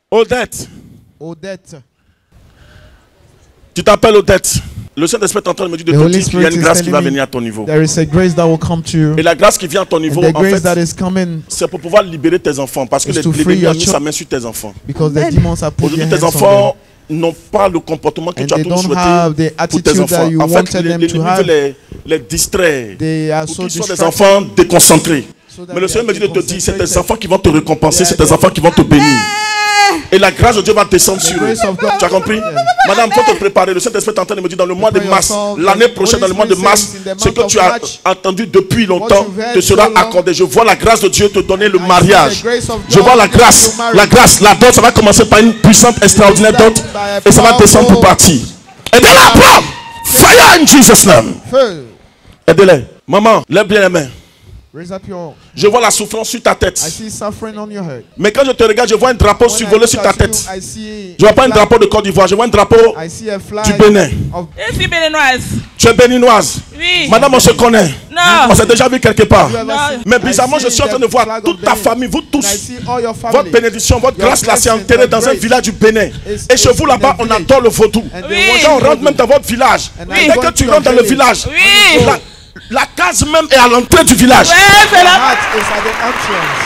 Odette. Odette. Tu t'appelles Odette. Le Saint-Esprit est en train de me dire de te dire qu'il y a une grâce qui va venir à ton niveau. There is a grace that will come to you. Et la grâce qui vient à ton niveau, And the en grace fait, that is coming c'est pour pouvoir libérer tes enfants. Parce que is to free l'ennemi a your mis sa main sur tes enfants. because the demons are put their Aujourd'hui, tes hands on enfants them. n'ont pas le comportement que And tu as they toujours don't have the souhaité pour tes attitude enfants. that you En fait, wanted them l'ennemi to veut have. les distraire. They are Pour so qu'ils soient des distracted. enfants déconcentrés. So that Mais le they Seigneur me are dit de te dire, c'est tes concentrated. enfants qui vont te récompenser, Yeah, c'est tes yeah. enfants qui vont te bénir. Et la grâce de Dieu va descendre sur eux. grace of God. Tu as compris? Madame, il faut te préparer. Le Saint-Esprit est en train de me dire dans le mois de Prepare mars, yourself. l'année prochaine, dans le mois de Holy mars, Spirit says in the ce que month tu of as March, entendu depuis longtemps you've heard te sera so long. accordé. Je vois la grâce de Dieu te donner le I see mariage. the grace of Je vois God la giving grâce, you marriage. la grâce, la dot, ça va commencer par une puissante, extraordinaire dot et ça va descendre pour partir. Aidez-la, prends! Fire in Jesus' name! Feu. Aidez-les. Maman, lève bien les mains. Raise up your. Je vois la souffrance sur ta tête. I see suffering on your head. Mais quand je te regarde, je vois un drapeau When I survolé look sur at ta you, tête. I see Je vois pas un flag. drapeau de Côte d'Ivoire, je vois un drapeau I see a flag du Bénin. of Je suis béninoise. Tu es béninoise. Oui. Madame, on se connaît. Non. On s'est déjà vu quelque part. You ever Non. seen- Mais I bizarrement, je see suis en train the de voir flag of toute ta Benin. famille, vous And I tous. see all your family. Votre bénédiction, votre Your grâce là, c'est blessing, enterré dans your un grace village du Bénin. is- Et chez is vous in là-bas, the on village. adore le vaudou. And they Oui. worship Quand on rentre Voodoo. même dans votre village, And dès I go que tu to rentres dans your le village. village, Oui. la case même est à l'entrée du village. Ouais, c'est The là. heart is at the entrance.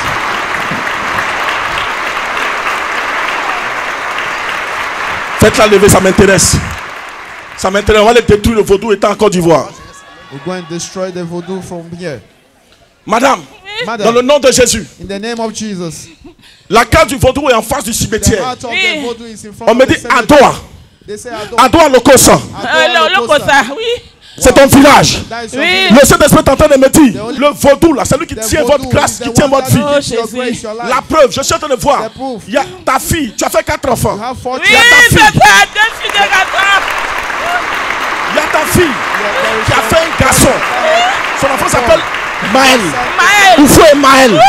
Faites-la lever, ça m'intéresse. Ça m'intéresse. On va les détruire, le vaudou étant en Côte d'Ivoire. We're going to destroy the voodoo from here. Madame, Madam, dans le nom de Jésus, in the name of Jesus. la case du vaudou est en face du The cimetière. heart of Oui. the voodoo is in front On of me the dit cemetery. Adoa. They say Adoa. Adoa Lokosa. Le Kosa, oui. C'est ton village. That is your Oui. village. Le Saint-Esprit est en train de me dire, le vaudou là, c'est lui qui The tient voodoo votre grâce, is the qui tient one votre that vie. gives your Jésus. grace, your life. La preuve, je suis en train de voir. The proof. Il y a ta fille, tu as fait 4 enfants. You have 40. Oui, Il y a ta c'est fille. ça. Je suis de gâteau. Il y a ta fille There is qui a your- fait un garçon. Son enfant s'appelle Maël. Maël. Oufou et Maël.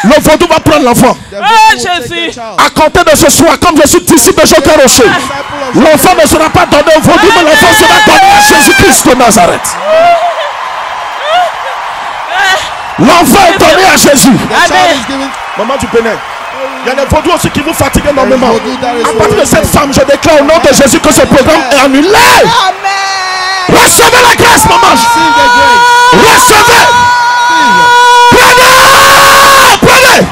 Le vaudou va prendre l'enfant. The Oh, voodoo will take Jésus. the child. À compter de ce soir, comme je suis disciple de Joker Rocher, Disciple of l'enfant ne sera pas donné au vaudou, mais l'enfant sera donné à Jésus-Christ de Nazareth. L'enfant est donné à Jésus. The child Amen. is given. Maman du Bénin, il y a des vaudous aussi qui vous fatiguent énormément. There is vaudou that is À partir de cette already- femme, je déclare au nom de Jésus que ce programme est annulé. Recevez la grâce, maman. Receive the grace. Recevez. Prenez. Prenez.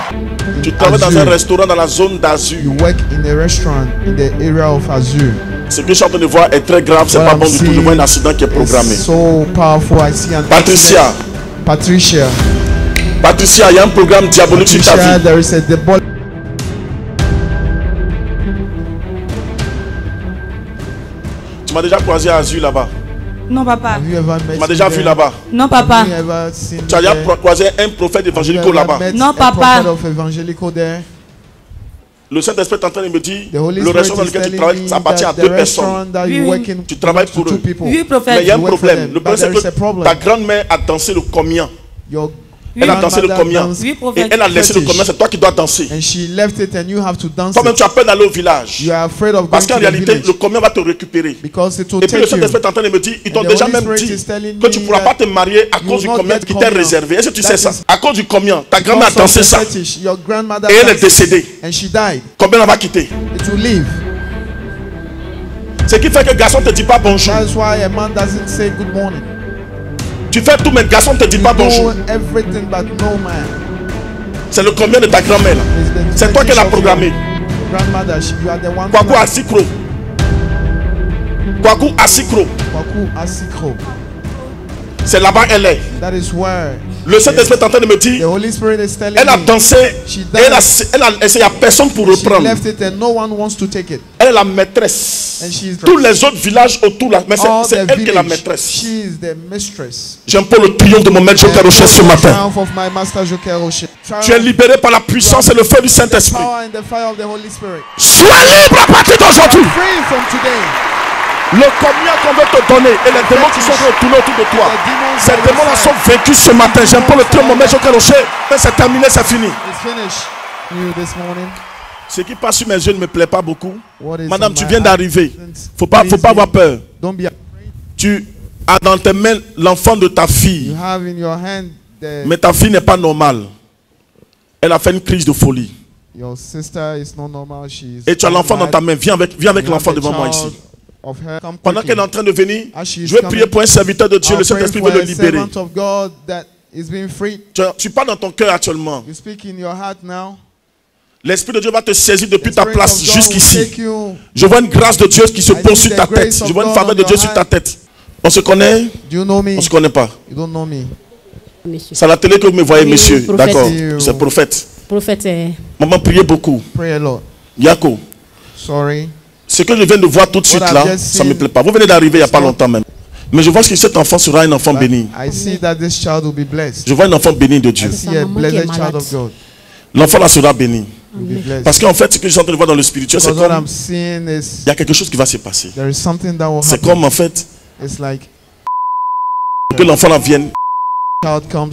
Tu travailles dans un Azur. restaurant dans la zone d'Azur. You work in a restaurant in the area of Azure. Ce que je suis en train de voir est très grave, c'est What pas I'm bon du tout. Je vois un accident qui est programmé. It's so powerful. I see an Patricia, accident. Patricia. Patricia, il y a un programme diabolique sur ta Patricia, vie. there is a demonic. Tu m'as déjà croisé à Azur là-bas. Non, papa. Have you ever met Tu m'as him déjà there? vu là-bas. Non, papa. Have you ever seen Tu as déjà him there? croisé un prophète Have you évangélico ever là-bas. met Non, a papa. prophet of evangelical there? Le Saint-Esprit est en train de me dire, The Holy le Spirit restaurant dans is lequel tu telling travailles, me ça appartient à that 2 the personnes. restaurant that Oui, you oui. work in Tu travailles belongs to pour eux. two people. Oui, Mais prophète. il y a un You work for problème. them, Le but problème, there is a c'est que problem. ta grand-mère a dansé le combien. Your Elle a dansé le grandmother combien. danced Oui, Et prophète. elle a laissé le fetish. combien, c'est toi qui dois danser. and she left it and you have to dance Toi-même, it. tu as peur d'aller au village. You are afraid of Parce going qu'en to the réalité, village le combien va te récupérer. because it will Et puis le take you. Saint-Esprit est en train de me dire, ils t'ont And the déjà Holy même Spirit dit is telling que tu ne me pourras pas that te marier à you cause du will not combien get qui t'est combien. réservé. Est-ce que tu That sais ça? is- À cause du combien ta grand-mère a Because of dansé the ça. fetish, your grandmother Et elle est danced décédée. and she died. Combien elle va quitter? It will leave. Ce qui fait que le garçon ne te dit pas bonjour. That's why a man doesn't say good morning. Tu fais tout, mais le garçon ne te dit You pas do bonjour. everything but no man. C'est le combien de ta grand-mère là. It's the C'est toi qui l'as fetish of programmé. your Grandmother, you are the one. Kwaku Asikro. Kwaku Asikro. Kwaku Asikro. C'est là-bas elle est. That is where Le Saint-Esprit est en train de me the dire, Holy Spirit is telling elle a me. dansé, She et danced. elle a essayé à personne pour She reprendre. left it and no one wants to take it. Elle est la maîtresse. And she is Tous les autres villages autour là, mais all c'est the elle qui est la village. maîtresse. She is the mistress. J'aime pas le triomphe de mon maître Joker Rocher ce matin. Triumph of my master Joker Rocher. Tu es libéré par la puissance et le feu du Saint-Esprit. Power and the fire of the Holy Spirit. Sois libre à partir d'aujourd'hui. Free from today. Le combien qu'on veut te donner et les démons qui sont retournés autour de toi. Ces démons-là sont vaincus ce matin. J'aime pas le triomphe de mon maître Joker Rocher. C'est terminé, c'est fini. It's finished. You this morning. Ce qui passe sur mes yeux ne me plaît pas beaucoup. What is Madame, on tu my viens heart d'arriver. isn't Faut pas avoir peur. Don't be. Tu as dans tes mains l'enfant de ta You fille. have in your hand the. Mais ta fille n'est pas normale. Elle a fait une crise de folie. Your sister is not normal. She's Et tu as l'enfant dans ta main. Viens avec You l'enfant have the devant moi child ici. of her. Come Pendant qu'elle est quickly. en train de venir, As she is je vais prier coming, pour un serviteur de Dieu. I'll Le pray Saint-Esprit for veut le a libérer. servant of God that is being freed. Tu parles dans ton cœur actuellement. You speak in your heart now. L'Esprit de Dieu va te saisir depuis The ta Spirit place of God will jusqu'ici. take you. Je vois une grâce de Dieu qui se I pose see sur the ta tête. grace of Je vois une God faveur on de Dieu your sur ta hand. tête. On se connaît? Do you know me? On se connaît pas. You don't know me. Monsieur. C'est à la télé que vous me voyez, Oui, monsieur. prophète. D'accord. Oui. C'est prophète. Prophète, Maman, priez beaucoup. Pray a lot. Yako, Sorry. ce que je viens de voir tout de suite What là, I've just ça ne me seen plaît pas. Vous venez d'arriver il n'y a pas is not- longtemps même. Mais je vois que cet enfant sera un enfant But béni. I see that this child will be blessed. Je vois un enfant béni de Dieu. I see Sa a maman qui est blessed child malade. of God. L'enfant là sera béni. Will be blessed. Parce qu'en fait, ce que je suis en train de voir dans le spirituel, c'est Because what comme I'm seeing is il y a quelque chose qui va se passer. there is something that will C'est happen. comme en fait It's like que l'enfant là vienne. child comes.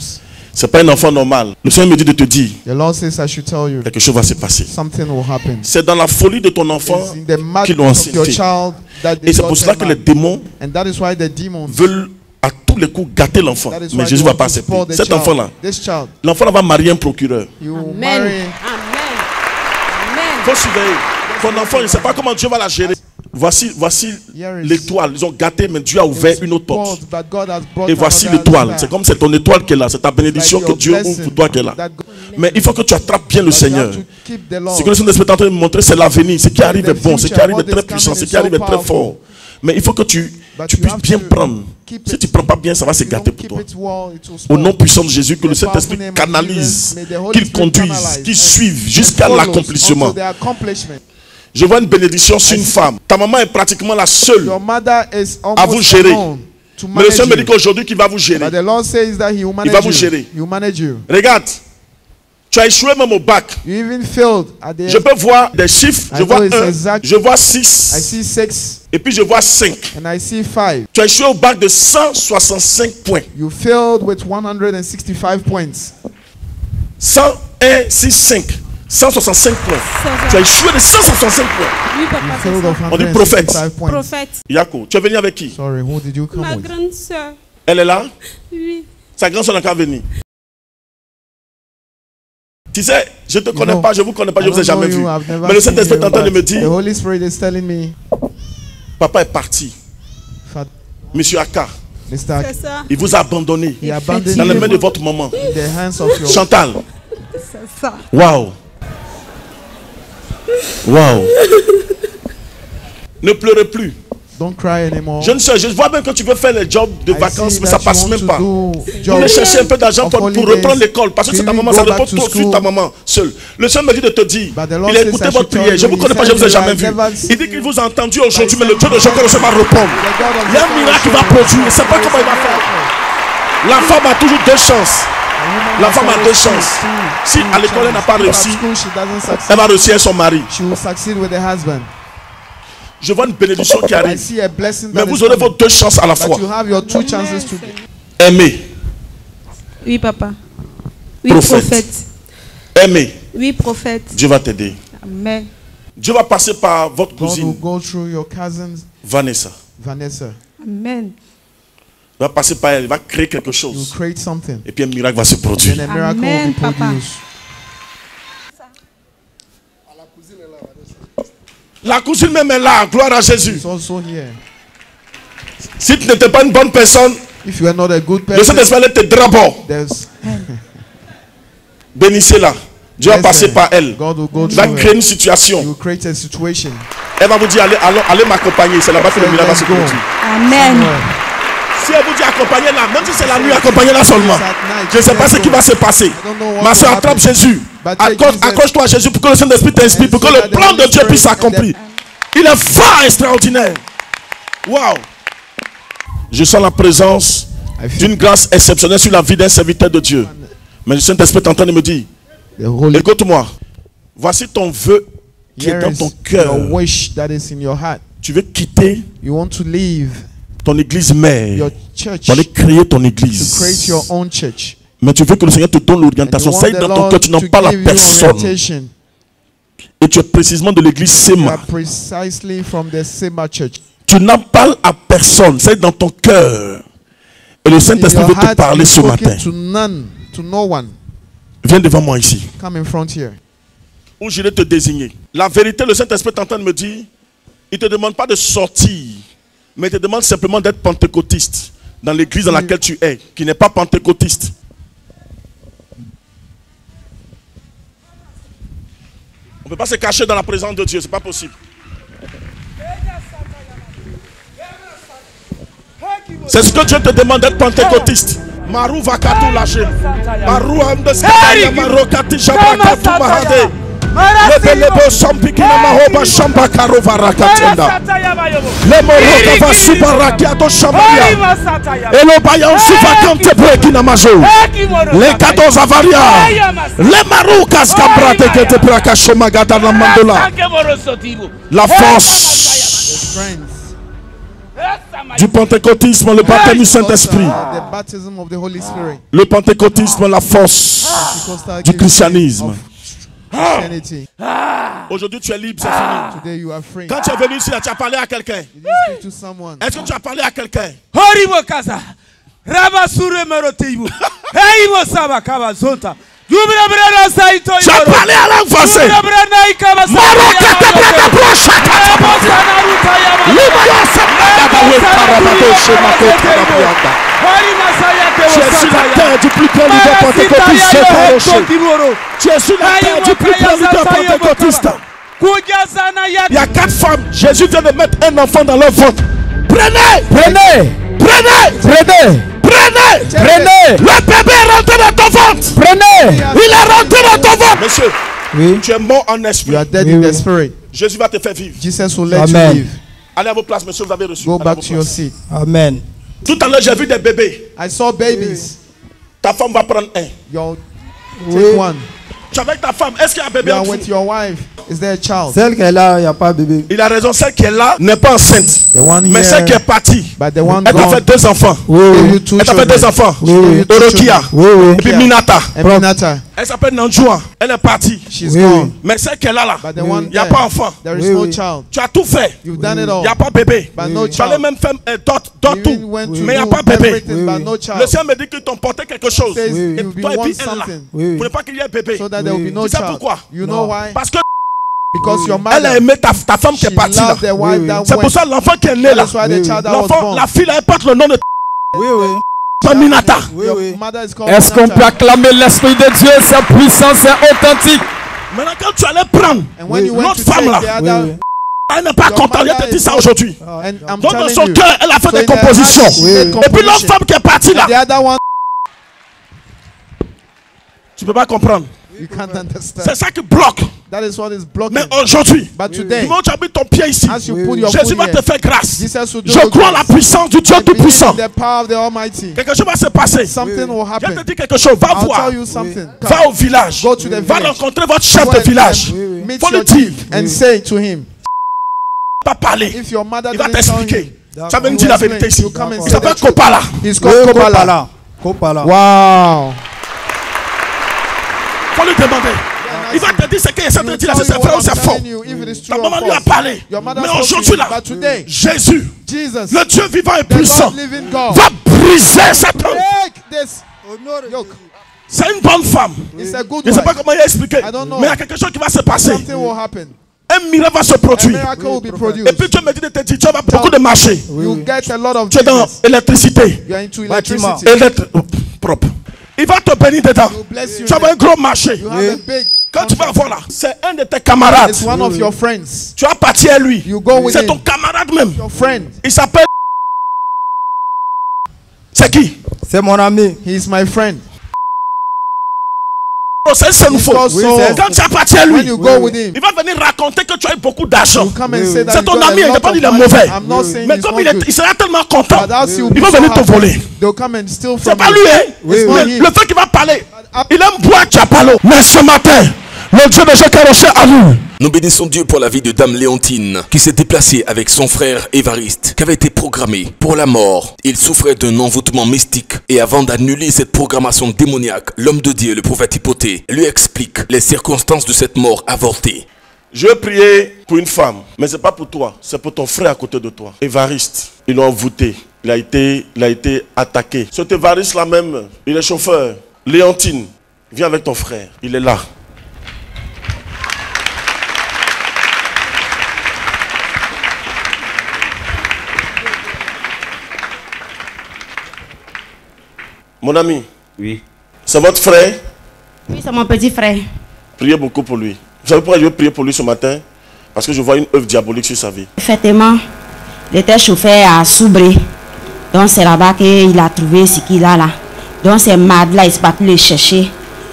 C'est pas un enfant normal. Le Seigneur me dit de te dire The Lord says I should tell you quelque chose va se passer. something will happen. C'est dans la folie de ton enfant It's in the qui madness l'ont of your enceinté. child that they Et c'est got pour cela them que les mad. démons And that is why the demons veulent à tous les coups gâter l'enfant. that is Mais why Jésus they va want pas to accepter. spoil the Cet child. enfant-là, This child, l'enfant là va marier un procureur. you will Amen. marry. Amen. Amen. Il faut surveiller. Ton enfant, il ne sait pas comment Dieu va la gérer. Voici Here is l'étoile. Ils ont gâté, mais Dieu a ouvert une autre porte. but God has brought Et voici another l'étoile. path. C'est comme c'est ton étoile qui est là. C'est ta bénédiction Like que your Dieu blessing ouvre pour toi qui est là. that God- Mais il faut que tu attrapes bien le but you Seigneur. have to keep the Lord. Ce que le Saint-Esprit est en train de me montrer, c'est l'avenir. Ce qui arrive est bon, ce qui arrive est très puissant, ce qui arrive est très fort. Mais il faut que tu puisses bien prendre. Si tu ne prends pas bien, ça va se If you gâter don't pour keep toi. it well, it will Au spoil. nom puissant de Jésus, que le The powerful Saint-Esprit name of canalise, Jesus, may the Holy qu'il Spirit conduise, canalize qu'il and suive jusqu'à follows l'accomplissement. unto the accomplishment. Je vois une bénédiction sur une femme. Ta maman est pratiquement la seule. Your mother is À vous almost gérer. alone to Mais le Seigneur me manage dit you. qu'aujourd'hui, qu'il va vous gérer. But the Lord says that He will manage va vous you. gérer. He will manage you. Regarde, tu as échoué même au bac. You even failed at the Je peux voir des chiffres. Je I vois know it's 1, exact. je vois I 6, see 6 et puis je vois 5. and I see 5. Tu as échoué au bac de 165 points. You failed with 165 points. 101, 6, 5. 165 points. Tu as échoué de 165 points. Oui, You papa, failed c'est of ça. On dit prophète. 165 points. Prophète. Yako, tu es venu avec qui? Sorry, who did you come Ma with? grande soeur. Elle est là? Oui. Sa grande soeur n'a qu'à venir. Tu sais, je ne te connais know, pas, je ne vous connais pas, je I ne vous ai don't know jamais vu. you, I've never Mais le seen Saint-Esprit you, est en train de but me The dire, Holy Spirit is telling me, papa est parti. Fa- Monsieur Aka, Mr. C'est ça. il vous a abandonné He abandoned dans les mains you de votre maman. in the hands of your Chantal, C'est ça. waouh. Waouh. Ne pleurez plus. Don't cry anymore. Jeune soeur, je vois bien que tu veux faire les jobs de I vacances, see mais that ça passe you même want pas. to do Vous jobs voulez chercher un peu d'argent of pour holidays. reprendre l'école parce que c'est ta Will you maman, go ça back repose to trop sur school? ta maman seule. Le Seigneur me dit de te dire, But the Lord il a says écouté I votre should tell prière. Je you, ne vous he connais pas, je ne vous ai said jamais I've vu. never Il dit seen qu'il vous a entendu aujourd'hui, mais le Dieu de Jacob va répondre. The God of Il y a un Jacob miracle qui will va show you. produire. Je ne sais pas comment il va faire. La femme a toujours deux chances. La femme a deux chances. Si à l'école elle n'a pas réussi, elle va réussir avec son mari. She will succeed with her husband. Je vois une bénédiction qui I arrive. see a blessing Mais that vous is aurez coming. vos deux chances à la fois. But you have your two chances to Aimer, Oui, papa. Oui, Prophète. prophète. aimer. Oui, prophète. Dieu va t'aider. Amen. Dieu va passer par votre God will cousine go through your cousins, Vanessa. Vanessa. Amen. Il va passer par elle, il va créer quelque You will chose. create something. Et puis un miracle va se Then produire. a miracle will Amen, be Papa. produced. La cousine même est là, gloire à Jésus. It's also here. Si tu n'étais pas une bonne personne, If you are not a good le person, Saint-Esprit te drapant. there's Bénissez-la. Dieu va Yes, passer sir. par elle. God will go Il va through créer it. une You situation. will create a situation. Elle va vous dire, allez m'accompagner. C'est là-bas que le miracle va se Let's go. produire. Amen. Somewhere. Si elle vous dit accompagnez-la, même si c'est la nuit, accompagnez-la seulement. Je ne sais pas ce qui va se passer. Ma soeur, attrape Jésus. Accroche-toi à Jésus pour que le Saint-Esprit t'inspire, pour que le plan de Dieu puisse s'accomplir. Il est fort, extraordinaire. Waouh. Je sens la présence d'une grâce exceptionnelle sur la vie d'un serviteur de Dieu. Mais le Saint-Esprit est en train de me dire, The Holy écoute-moi, voici ton vœu qui est Here dans is ton cœur. your wish that is in your heart. Tu veux quitter You want to leave ton église mère your church pour aller créer ton to église. create your own church. Mais tu veux que le Seigneur te donne And you l'orientation. want Ça y est the dans ton Lord cœur, tu n'as to pas la give you personne. orientation. Et tu es précisément de l'église You Sema. are precisely from the Sema church. Tu n'en parles à personne. C'est dans ton cœur. Et le In Saint-Esprit your veut te heart, parler you've ce matin. spoken to none, to no one. Viens devant moi ici. Come in front here. où j'irai te désigner. La vérité, le Saint-Esprit est en train de me dire, il ne te demande pas de sortir, mais il te demande simplement d'être pentecôtiste dans l'église dans laquelle tu es, qui n'est pas pentecôtiste. On ne peut pas se cacher dans la présence de Dieu, ce n'est pas possible. C'est ce que Dieu te demande d'être pentecôtiste. Marou va katou lâcher. Marou amdeskaya marokati jabakatu mahade. Lebelebo sampikina mahoba shamba karova rakatenda. Le moroka va subarakiato shambaria. Elo bayan sufakante brekina mazo. Le katos avaria. Le marukas kabrate kete braka magada la mandola. La force du pentecôtisme, le baptême du Saint-Esprit. Le pentecôtisme, la force du christianisme. Aujourd'hui tu es libre, c'est fini. Quand tu es venu ici, tu as parlé à quelqu'un. Est-ce que tu as parlé à quelqu'un? Tu as parlé à langue française. Tu es sur la terre du plus grand leader pentecôtiste. Tu es sur la terre du plus grand leader pentecôtiste. Il y a 4 femmes. Jésus vient de mettre un enfant dans leur ventre. Prenez, prenez, prenez, prenez. Prenez, prenez. Le bébé est rentré dans ton ventre. Prenez. Il est rentré dans ton ventre. Monsieur, oui. Tu es mort en esprit. You are dead in the spirit. Jésus va te faire vivre. Jesus will let you live. Allez à vos places, monsieur, vous avez reçu. Go back to your seat. Amen. Tout à l'heure, j'ai vu des bébés. I saw babies. Ta femme va prendre un. Yo, take one. Tu es avec ta femme. Est-ce qu'il y a un bébé You en are vous? with your wife. Is there a child? Celle qui est là, il n'y a pas de bébé. Il a raison, celle qui est là n'est pas enceinte. Mais celle qui est partie, but the one elle a fait 2 enfants. Oui. Elle a fait 2 enfants. Dorokia. Et puis Minata. Minata. Elle s'appelle Nanjoua. Elle est partie. She's gone. Mais celle qui est là, But the one il n'y a pas enfant. There is no child. Tu as tout fait. You've done it Il all. n'y a pas bébé. But no Tu allais child. même faire d'autres tout. Mais il n'y a do pas bébé. everything, but no child. Le Seigneur me dit qu'ils t'ont porté quelque chose. Says Et you toi et want puis elle là. something. Pour ne pas qu'il y ait bébé. So that there will be no Tu sais child. pourquoi? You know why? Parce que Because your elle a mother, aimé ta femme qui est partie là. loved the wife that C'est pour went. ça l'enfant qui est né là. That's why the child that was L'enfant, born. la fille là, elle porte le nom de Oui, oui. Minata. Your mother is called Est-ce qu'on Minata. peut acclamer l'Esprit de Dieu? Sa puissance est authentique. Maintenant quand tu allais prendre And when you went l'autre to femme là, take the other, elle n'est pas Your contente. mother Elle te dit is ça not- aujourd'hui. and I'm Donc dans telling son you, cœur, elle a fait so des in her compositions. heart, she made Et puis l'autre composition. femme qui est partie là, And the other one, tu ne peux pas comprendre. you can't understand. C'est ça qui bloque. That is what is blocking. Mais aujourd'hui, But today, du moment où tu as mis ton pied ici, as you put your Jésus foot va here, te faire grâce. Jesus will do Je your crois en la grace. puissance du Dieu I believe Tout-Puissant. in the power of the Almighty. Quelque chose va se passer. Something will Je te happen. dis quelque chose. Va I'll voir. tell you something. Va au village. Go to the Va village. rencontrer votre chef Go de and village. meet Faut your lui dire. chief and say to him, Pas parler. if your mother Il va didn't tell him, t'expliquer. D'accord. Ça veut me you dire la explain. vérité ici. You come and Il say s'appelle the truth. Kopala. He's called Kopala. Kopala. Wow. Faut lui demander. Il va te dire ce qu'il essaie de dire. C'est vrai ou c'est faux. Ta maman lui a parlé. Mais aujourd'hui là, Jésus, Jesus, le Dieu vivant et the puissant, God living God, va briser cette homme. break this yoke. C'est une bonne femme. It's a good Je ne sais pas wife. comment il a expliqué. I don't know. Mais il y a quelque chose qui va se passer. Something will happen. Un miracle va se A produire. miracle will be Et produced. puis Dieu me dit de te dire, tu vas beaucoup de marcher. You get a lot of Tu es dans business. l'électricité. You are into Bâtiment. electricity. Propre. Il va te bénir dedans. You bless you. Tu vas un gros marché. You have a big. Quand tu vas voir là, c'est un de tes camarades. It's one of your friends. Tu vas partir à lui. You go with C'est him. ton camarade même. Your friend. Il s'appelle. C'est qui? C'est mon ami. He is my friend. Oh, c'est nous faut. Oui, c'est- Quand tu as parti à lui, When you go with him, il va venir raconter que tu as eu beaucoup d'argent. you come and say that C'est you ton got ami, a il n'a lot pas of dit il est money. mauvais. I'm not saying Mais he's comme not il good. sera tellement content, But as you'll be il va so venir te happy, voler. they'll come and steal C'est from pas you. lui, hein? It's not him. Le fait qu'il va parler, il aime boire Tchapalo. Mais ce matin, le Dieu de Jacques Rocher a lu. Nous bénissons Dieu pour la vie de Dame Léontine, qui s'est déplacée avec son frère Évariste, qui avait été programmé pour la mort. Il souffrait d'un envoûtement mystique. Et avant d'annuler cette programmation démoniaque, l'homme de Dieu, le prophète Hypothée, lui explique les circonstances de cette mort avortée. Je vais prier pour une femme, mais ce n'est pas pour toi, c'est pour ton frère à côté de toi. Évariste, ils l'ont envoûté, il a été attaqué. Cet Évariste-là même, il est chauffeur. Léontine, viens avec ton frère, il est là. Mon ami. Oui. C'est votre frère? Oui, c'est mon petit frère. Priez beaucoup pour lui. Vous savez pourquoi je veux prier pour lui ce matin? Parce que je vois une œuvre diabolique sur sa vie. Effectivement, il était chauffeur à Soubré. Donc c'est là-bas qu'il a trouvé ce qu'il a là. Donc c'est mardi là, il ne s'est pas pu le chercher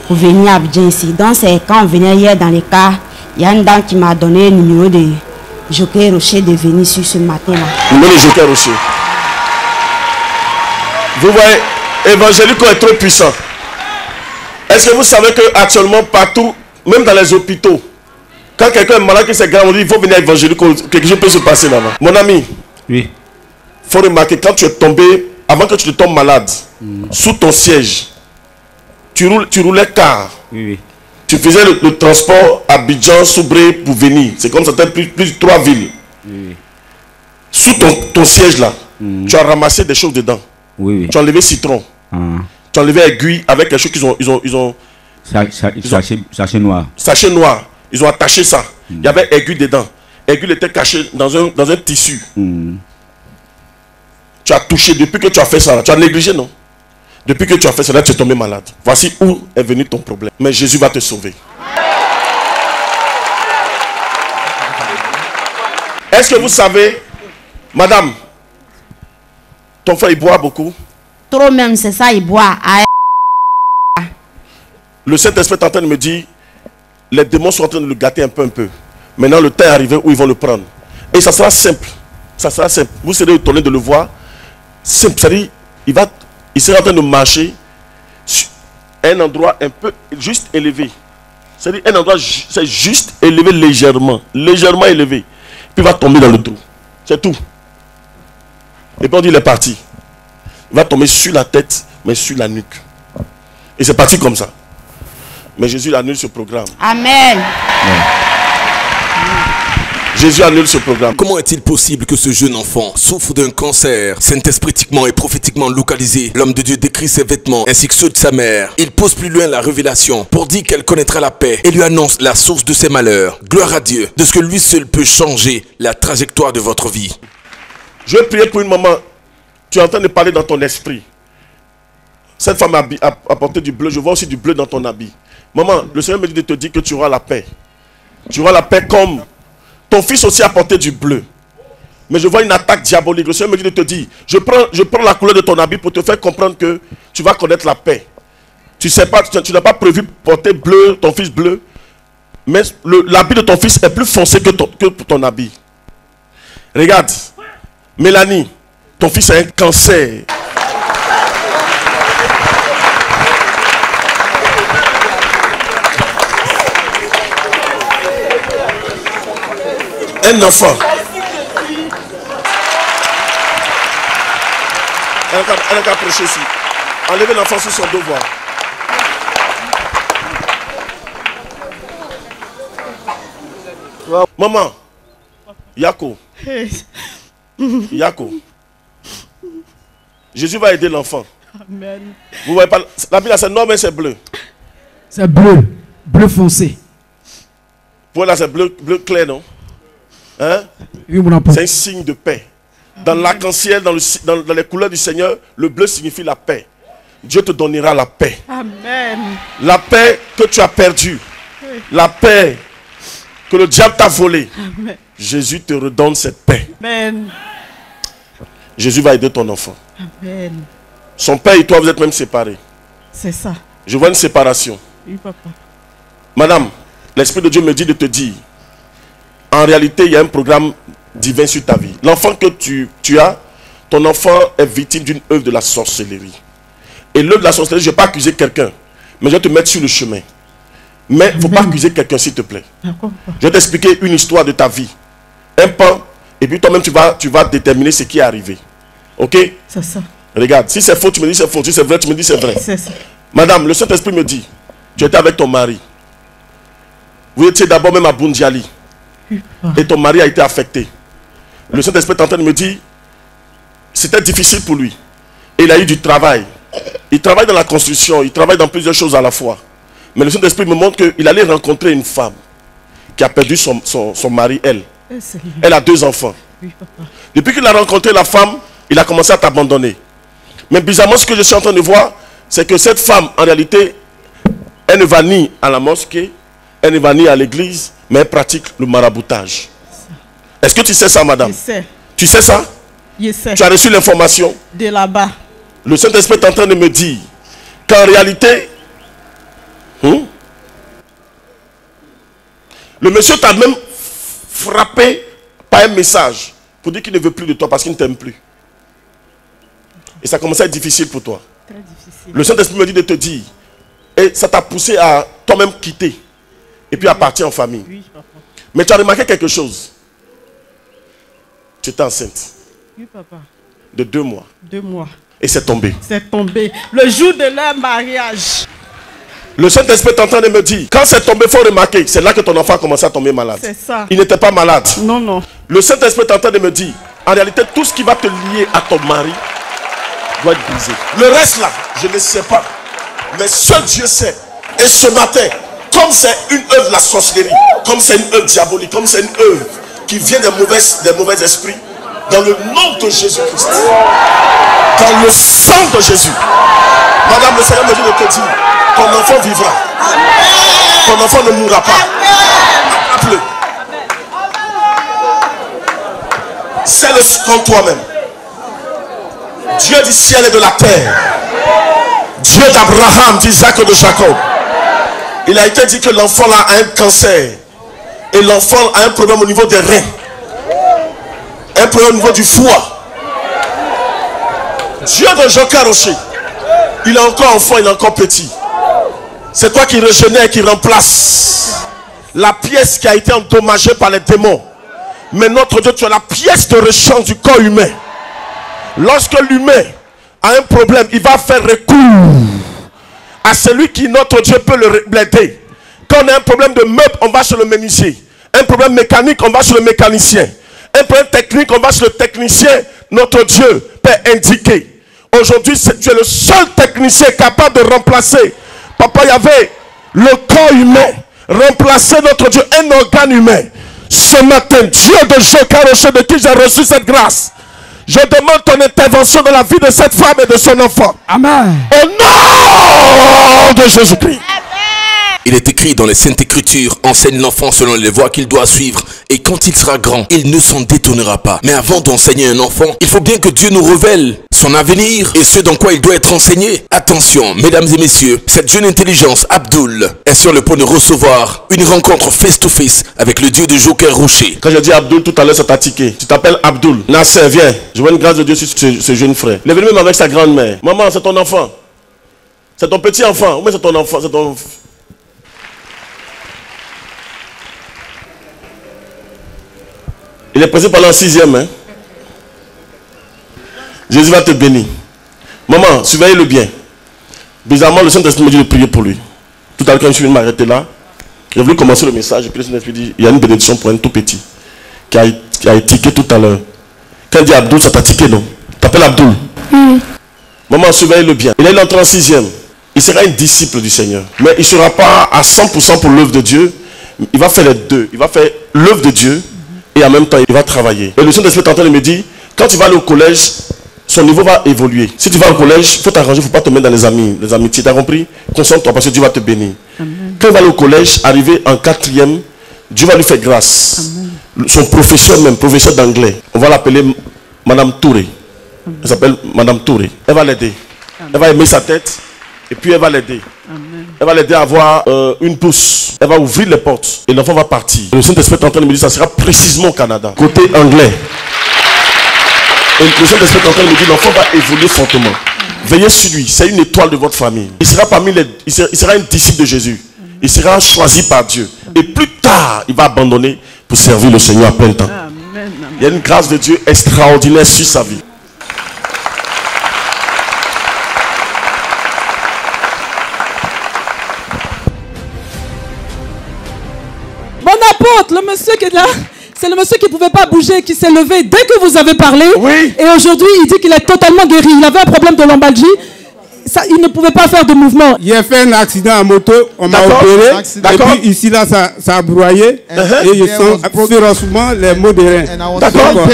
pour venir à Abidjan ici. Donc c'est quand on venait hier dans les cas, il y a une dame qui m'a donné le numéro de Joker Rocher de venir sur ce matin là. Le numéro de Joker Rocher. Vous voyez, évangélique est trop puissant. Est-ce que vous savez qu'actuellement partout, même dans les hôpitaux, quand quelqu'un est malade, qui s'est grave, on dit il faut venir à évangélique, quelque chose peut se passer là-bas. Mon ami, oui. Il faut remarquer, quand tu es tombé, avant que tu te tombes malade, sous ton siège, tu roulais car. Oui, oui. Tu faisais le transport à Abidjan, Soubré pour venir. C'est comme ça, tu as plus de 3 villes. Oui. Sous ton siège là, tu as ramassé des choses dedans. Oui, oui. Tu as enlevé citron. Tu as enlevé aiguille avec quelque chose qu'ils ont sachet noir. Sachet noir. Ils ont attaché ça. Il y avait aiguille dedans. Aiguille était cachée dans un tissu. Tu as touché depuis que tu as fait ça. Là. Tu as négligé, non? Depuis que tu as fait ça, là, tu es tombé malade. Voici où est venu ton problème. Mais Jésus va te sauver. Est-ce que vous savez, madame, ton frère il boit beaucoup? Trop même, c'est ça, il boit. Le Saint-Esprit est en train de me dire, les démons sont en train de le gâter un peu. Maintenant, le temps est arrivé où ils vont le prendre. Et ça sera simple. Ça sera simple. Vous serez étonné de le voir. Simple. C'est-à-dire, il sera en train de marcher sur un endroit un peu juste élevé. C'est-à-dire, un endroit, c'est juste élevé légèrement. Légèrement élevé. Puis il va tomber dans le trou. C'est tout. Et puis on dit, il est parti. Il va tomber sur la tête, mais sur la nuque. Et c'est parti comme ça. Mais Jésus annule ce programme. Amen. Jésus annule ce programme. Comment est-il possible que ce jeune enfant souffre d'un cancer saint-espritiquement et prophétiquement localisé? L'homme de Dieu décrit ses vêtements ainsi que ceux de sa mère. Il pose plus loin la révélation pour dire qu'elle connaîtra la paix et lui annonce la source de ses malheurs. Gloire à Dieu de ce que lui seul peut changer la trajectoire de votre vie. Je vais prier pour une maman. Tu es en train de parler dans ton esprit. Cette femme a porté du bleu. Je vois aussi du bleu dans ton habit. Maman, le Seigneur me dit de te dire que tu auras la paix. Tu auras la paix comme ton fils aussi a porté du bleu. Mais je vois une attaque diabolique. Le Seigneur me dit de te dire, je prends la couleur de ton habit pour te faire comprendre que tu vas connaître la paix. Tu sais pas, tu n'as pas prévu porter bleu, ton fils bleu. Mais l'habit de ton fils est plus foncé que ton habit. Regarde, Mélanie, ton fils a un cancer. Un enfant. Elle a qu'à prêcher ici. Enlevez l'enfant sur son devoir. Maman, Yako. Yako. Jésus va aider l'enfant. Amen. Vous voyez pas, la Bible c'est noir mais c'est bleu. C'est bleu. Bleu foncé. Voilà, c'est bleu clair, non? Hein? Oui, mon enfant. C'est un signe de paix. Dans l'arc-en-ciel, dans les couleurs du Seigneur, le bleu signifie la paix. Dieu te donnera la paix. Amen. La paix que tu as perdue. La paix que le diable t'a volée. Amen. Jésus te redonne cette paix. Amen. Jésus va aider ton enfant. Amen. Son père et toi, vous êtes même séparés. C'est ça. Je vois une séparation. Oui, papa. Madame, l'Esprit de Dieu me dit de te dire, en réalité, il y a un programme divin sur ta vie. L'enfant que tu as, ton enfant est victime d'une œuvre de la sorcellerie. Et l'œuvre de la sorcellerie, je ne vais pas accuser quelqu'un, mais je vais te mettre sur le chemin. Mais il ne faut pas accuser quelqu'un, s'il te plaît. Je vais t'expliquer une histoire de ta vie. Un pan, et puis toi-même, tu vas déterminer ce qui est arrivé. Ok? C'est ça. Regarde, si c'est faux, tu me dis c'est faux. Si c'est vrai, tu me dis c'est vrai. C'est ça. Madame, le Saint-Esprit me dit, tu étais avec ton mari. Vous étiez d'abord même à Bundiali. Et ton mari a été affecté. Le Saint-Esprit est en train de me dire, c'était difficile pour lui. Et il a eu du travail. Il travaille dans la construction, il travaille dans plusieurs choses à la fois. Mais le Saint-Esprit me montre qu'il allait rencontrer une femme qui a perdu son mari, elle. Elle a 2 enfants. Depuis qu'il a rencontré la femme, il a commencé à t'abandonner. Mais bizarrement, ce que je suis en train de voir, c'est que cette femme, en réalité, elle ne va ni à la mosquée, elle ne va ni à l'église, mais elle pratique le maraboutage. Est-ce que tu sais ça, madame? Je sais. Tu sais ça? Je sais. Tu as reçu l'information? De là-bas. Le Saint-Esprit est en train de me dire qu'en réalité, le monsieur t'a même frappé par un message pour dire qu'il ne veut plus de toi parce qu'il ne t'aime plus. Et ça commence à être difficile pour toi. Très difficile. Le Saint-Esprit me dit de te dire, et ça t'a poussé à toi-même quitter et puis à partir en famille. Oui, papa. Mais tu as remarqué quelque chose. Tu étais enceinte Oui, papa. de 2 mois 2 mois. et c'est tombé. C'est tombé. Le jour de leur mariage. Le Saint-Esprit est en train de me dire, quand c'est tombé, il faut remarquer, c'est là que ton enfant a commencé à tomber malade. C'est ça. Il n'était pas malade. Non, non. Le Saint-Esprit est en train de me dire, en réalité, tout ce qui va te lier à ton mari doit être brisé. Le reste là, je ne sais pas. Mais seul Dieu sait. Et ce matin, comme c'est une œuvre de la sorcellerie, comme c'est une œuvre diabolique, comme c'est une œuvre qui vient des mauvais esprits, dans le nom de Jésus-Christ, dans le sang de Jésus, madame, le Seigneur me dit de te dire, ton enfant vivra. Ton enfant ne mourra pas. Appelle-le. C'est comme toi-même. Dieu du ciel et de la terre. Dieu d'Abraham, d'Isaac et de Jacob. Il a été dit que l'enfant là a un cancer. Et l'enfant a un problème au niveau des reins. Un problème au niveau du foie. Dieu de Joker Rocher. Il est encore enfant, il est encore petit. C'est toi qui régénère, qui remplace la pièce qui a été endommagée par les démons. Mais notre Dieu, tu as la pièce de rechange du corps humain. Lorsque l'humain a un problème, il va faire recours à celui qui, notre Dieu, peut l'aider. Quand on a un problème de meuble, on va sur le menuisier. Un problème mécanique, on va sur le mécanicien. Un problème technique, on va sur le technicien. Notre Dieu peut indiquer. Aujourd'hui, tu es le seul technicien capable de remplacer. Papa, il y avait le corps humain. Remplacer notre Dieu, un organe humain. Ce matin, Dieu de Jokaroche, de qui j'ai reçu cette grâce, je demande ton intervention dans la vie de cette femme et de son enfant. Amen. Au nom de Jésus-Christ. Il est écrit dans les Saintes Écritures, enseigne l'enfant selon les voies qu'il doit suivre, et quand il sera grand, il ne s'en détournera pas. Mais avant d'enseigner un enfant, il faut bien que Dieu nous révèle son avenir et ce dans quoi il doit être enseigné. Attention, mesdames et messieurs, cette jeune intelligence, Abdul, est sur le point de recevoir une rencontre face-to-face avec le Dieu de Joker Rocher. Quand j'ai dit Abdul tout à l'heure, ça t'a tiqué. Tu t'appelles Abdul. Nasser, viens. Je vois une grâce de Dieu sur ce jeune frère. Il est venu même avec sa grand-mère. Maman, c'est ton enfant. C'est ton petit enfant. Ou bien c'est ton enfant. C'est ton... Il est passé pendant 6e. Hein? Jésus va te bénir. Maman, surveillez-le bien. Bizarrement, le Saint-Esprit me dit de prier pour lui. Tout à l'heure, quand je suis venu m'arrêter là, j'ai voulu commencer le message. Et puis le Saint-Esprit dit, il y a une bénédiction pour un tout petit qui a tiqué tout à l'heure. Quand il dit Abdul, ça t'a tiqué, non? Tu t'appelles Abdul? Maman, surveillez-le bien. Il est entré en 6e. Il sera un disciple du Seigneur. Mais il ne sera pas à 100% pour l'œuvre de Dieu. Il va faire les deux. Il va faire l'œuvre de Dieu. Et en même temps, il va travailler. Et le Saint-Esprit est en train de me dire, quand tu vas aller au collège, son niveau va évoluer. Si tu vas au collège, il faut t'arranger, il ne faut pas te mettre dans les amitiés. Tu as compris? Concentre-toi parce que Dieu va te bénir. Amen. Quand il va aller au collège, arriver en 4e, Dieu va lui faire grâce. Amen. Son professeur même, professeur d'anglais, on va l'appeler Madame Touré. Amen. Elle s'appelle Madame Touré. Elle va l'aider. Elle va aimer sa tête et puis elle va l'aider. Elle va l'aider à avoir une pousse. Elle va ouvrir les portes et l'enfant va partir. Le Saint-Esprit est en train de me dire ça sera précisément au Canada. Côté anglais. Et le Saint-Esprit est en train de me dire l'enfant va évoluer fortement. Veillez sur lui. C'est une étoile de votre famille. Il sera parmi les. Il sera un disciple de Jésus. Il sera choisi par Dieu. Et plus tard, il va abandonner pour servir le Seigneur à plein temps. Il y a une grâce de Dieu extraordinaire sur sa vie. Le monsieur qui est là, c'est le monsieur qui ne pouvait pas bouger, qui s'est levé dès que vous avez parlé. Oui. Et aujourd'hui, il dit qu'il est totalement guéri. Il avait un problème de lombalgie. Ça, il ne pouvait pas faire de mouvement. J'ai fait un accident à moto, on m'a opéré. Et puis ici, là, ça a broyé. Et je sens férocement les maux de rein. D'accord.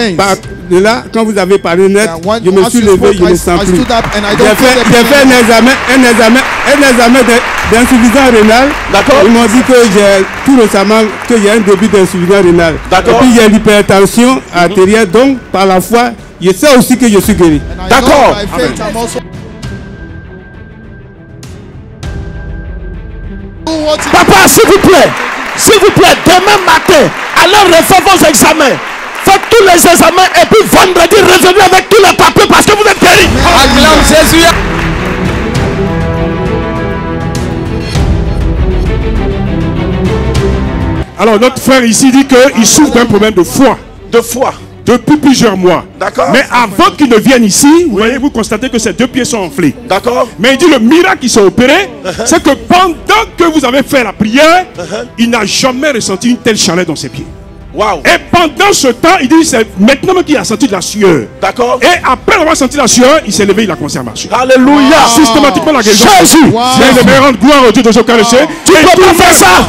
de là, quand vous avez parlé net, je me suis levé, je ne sens plus. J'ai fait un examen d'insuffisance rénale. D'accord. Ils m'ont dit que j'ai tout récemment que j'ai un début d'insuffisance rénale. D'accord. Et puis j'ai l'hypertension artérielle, donc par la foi, je sais aussi que je suis guéri. D'accord. Papa, s'il vous plaît, demain matin, allez refaire vos examens. Faites tous les examens et puis vendredi, revenez avec tous les papiers parce que vous êtes guéris. Acclame Jésus. Alors, notre frère ici dit qu'il souffre d'un problème de foie. De foie. Depuis plusieurs mois. D'accord. Mais avant qu'il ne vienne ici, vous voyez, vous constatez que ses 2 pieds sont enflés. D'accord. Mais il dit le miracle qui s'est opéré, c'est que pendant que vous avez fait la prière, il n'a jamais ressenti une telle chaleur dans ses pieds. Wow. Et pendant ce temps, il dit c'est maintenant qu'il a senti de la sueur. D'accord. Et après avoir senti la sueur, il s'est levé, il a commencé à marcher. Alléluia. Systématiquement la guérison. Jésus. C'est le rendre gloire au Dieu de Jésus. Tu peux pas faire ça.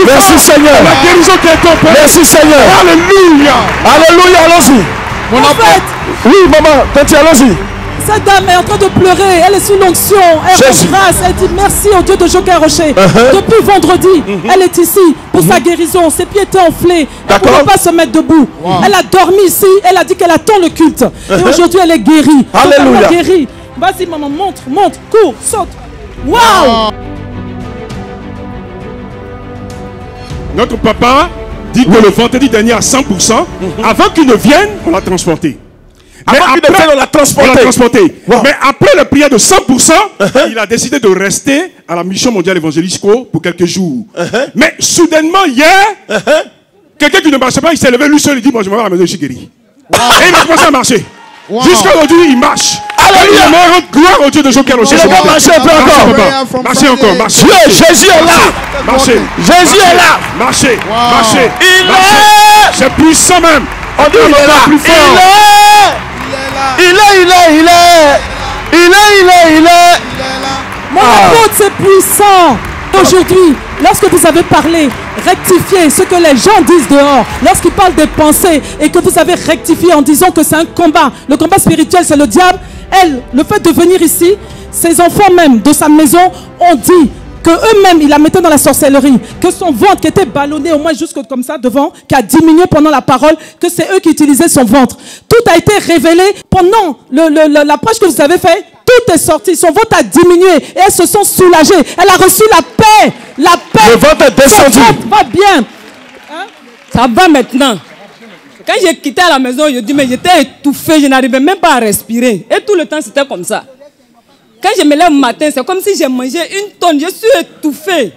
Merci Seigneur. La guérison qui est opérée. Merci Seigneur. Alléluia. Alléluia, allons-y. En fait, oui, maman, allons-y. Cette dame est en train de pleurer, elle est sous l'onction, elle rend grâce, elle dit merci au Dieu de Joker Rocher. Depuis vendredi, elle est ici pour sa guérison, ses pieds étaient enflés, elle ne pouvait pas se mettre debout. Elle a dormi ici, elle a dit qu'elle attend le culte. Et aujourd'hui elle est guérie. Alléluia. Guérie. Vas-y maman, montre, cours, saute. Waouh. Notre papa dit que le vendredi dernier à 100%, avant qu'il ne vienne, on l'a transporté. Avant qu'il ne vienne, on l'a transporté. Wow. Mais après la prière de 100%, il a décidé de rester à la mission mondiale évangélique pour quelques jours. Mais soudainement, hier, quelqu'un qui ne marchait pas, il s'est levé lui seul, il dit, moi je m'en vais à la maison, je suis guéri. Et il a commencé à marcher. Jusqu'à aujourd'hui, il marche. Alléluia. Il rend gloire au Dieu de Joker Rocher. Il va marcher un peu encore. Marchez encore. Marchez. Jésus est là. Marchez. Jésus est là. Marchez. Marchez. Il est. C'est puissant même. On dit il est là. Plus fort. Il est. Mon apôtre, c'est puissant. Aujourd'hui, lorsque vous avez parlé, rectifié ce que les gens disent dehors, lorsqu'ils parlent des pensées et que vous avez rectifié en disant que c'est un combat, le combat spirituel c'est le diable, elle, le fait de venir ici, ses enfants même de sa maison ont dit que eux-mêmes, ils la mettaient dans la sorcellerie, que son ventre qui était ballonné au moins jusque comme ça devant, qui a diminué pendant la parole, que c'est eux qui utilisaient son ventre. Tout a été révélé pendant la prêche que vous avez fait. Tout est sorti, son ventre a diminué et elles se sont soulagées. Elle a reçu la paix. La paix. Le ventre est descendu. Son ventre va bien. Hein? Ça va maintenant. Quand j'ai quitté la maison, je dis mais j'étais étouffée, je n'arrivais même pas à respirer. Et tout le temps c'était comme ça. Quand je me lève le matin, c'est comme si j'ai mangé une tonne, je suis étouffée.